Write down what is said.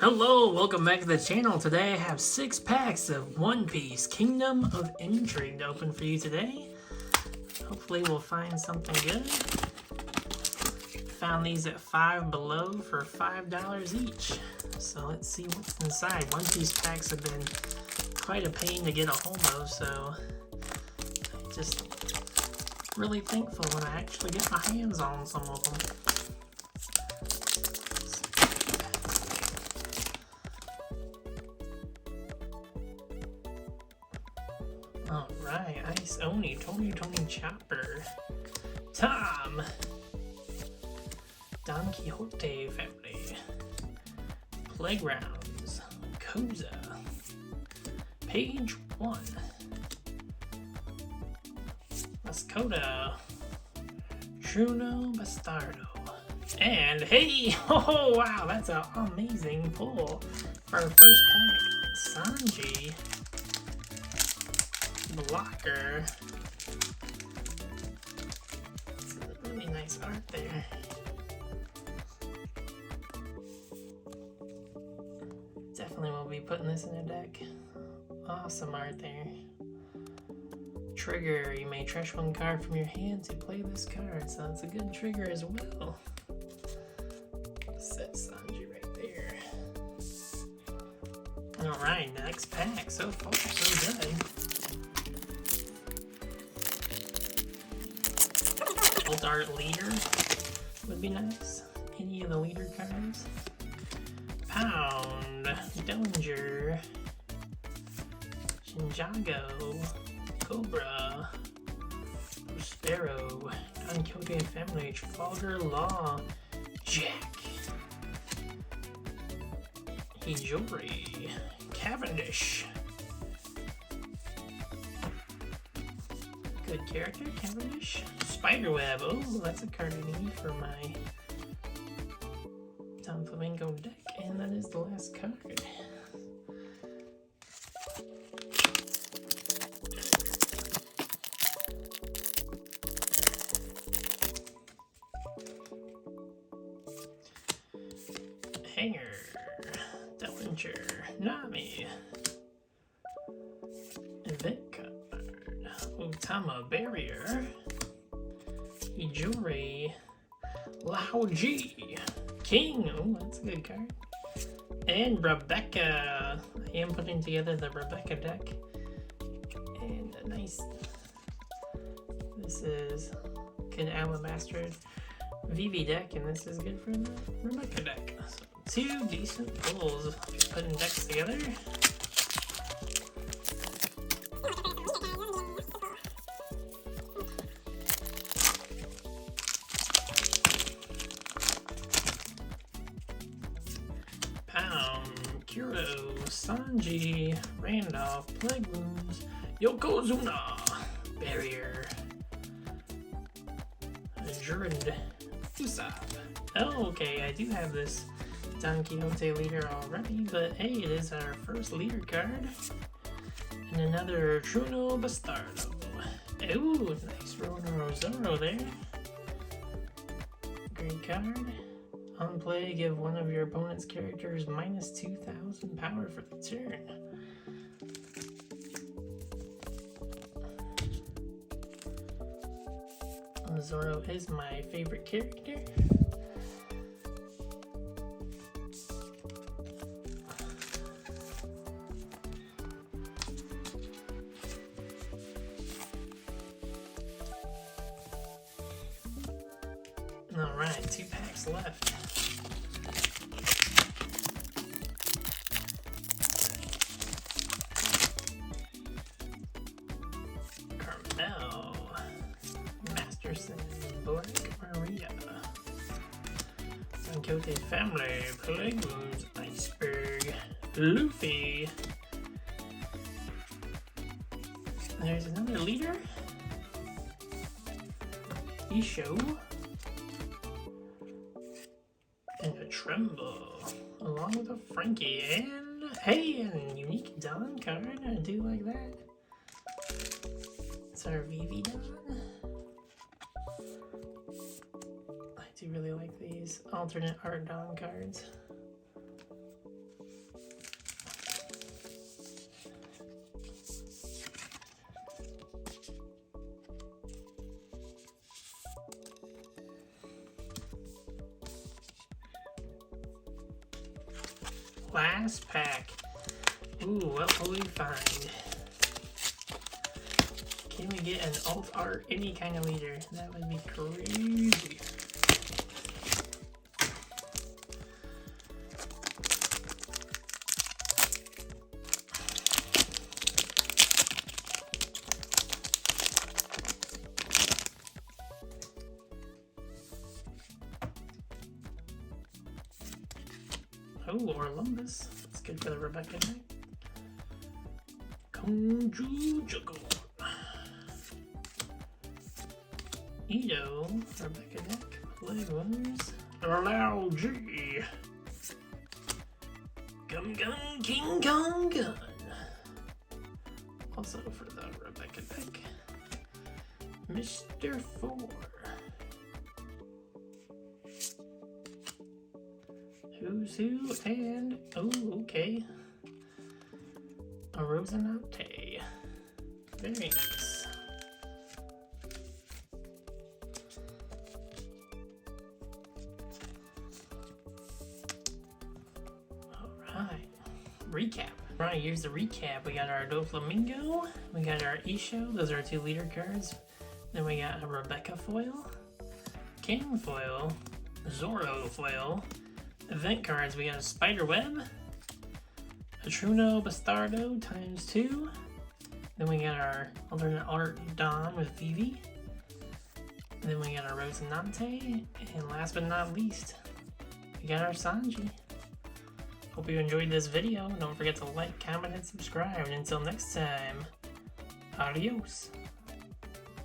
Hello, welcome back to the channel. Today I have 6 packs of One Piece Kingdom of Intrigue to open for you today. Hopefully we'll find something good. Found these at Five Below for $5 each. So let's see what's inside. One Piece packs have been quite a pain to get a hold of, so I'm just really thankful when I actually get my hands on some of them. Alright, Ice Oni, Tony Chopper, Tom, Don Quixote family, Playgrounds, Koza, Page 1, Mascota, Truno Bastardo, and hey, oh wow, that's an amazing pull for our first pack, Sanji, Blocker. Really nice art there. Definitely will be putting this in a deck. Awesome art there. Trigger, you may trash one card from your hand to play this card, so that's a good trigger as well. Set Sanji right there. Alright, next pack. So far, so good. Alt Art Leader would be nice. Any of the leader cards. Pound, Dillinger, Shinjago, Cobra, Prospero, Don Quixote family, Trafalgar Law, Jack, Hijori, Cavendish. Good character, Cavendish. Spiderweb, oh, that's a card I need for my Don Flamingo deck, and that is the last card. Hanger, Dillinger, Nami, Event card, Otama Barrier, Hijori, Lao G, King, oh that's a good card, and Rebecca. I am putting together the Rebecca deck, and a nice, this is good Alabaster VV deck, and this is good for the Rebecca deck. So 2 decent pulls, putting decks together. Pound, Kuro, Sanji, Randolph, Plague Wounds, Yokozuna, Barrier, Jurand, Usopp. Oh, okay, I do have this Don Quixote leader already, but hey, it is our first leader card. And another Truno Bastardo. Ooh, nice Roro there. Great card. On play, give one of your opponent's characters minus 2,000 power for the turn. Zoro is my favorite character. Alright, 2 packs left. Carmel, Masterson, Black Maria, Don Quixote family, Plague Wounds, Iceberg, Luffy. There's another leader. Isho. And a Tremble, along with a Frankie, and hey, a unique Don card. I do like that. It's our VV Don. I do really like these alternate art Don cards. last pack. Ooh, what will we find? Can we get an alt art, any kind of leader? That would be crazy. Oh, Orlumbus. That's good for the Rebecca deck. Konju Juggle. Edo, Rebecca deck. Plague Wonders. Lao G. Gum Gun King Kong Gun. Also for the Rebecca deck. Mr. 4. Who's Who and oh, okay. A Rosinante. Very nice. Alright. Recap. Right, here's the recap. We got our Doflamingo. We got our Isho. Those are our 2 leader cards. Then we got a Rebecca foil. King foil. Zoro foil. Event cards, we got a Spiderweb, a Truno Bastardo ×2, then we got our alternate art Don with Vivi, and then we got our Rosinante, and last but not least, we got our Sanji. Hope you enjoyed this video. Don't forget to like, comment, and subscribe. And until next time, adios.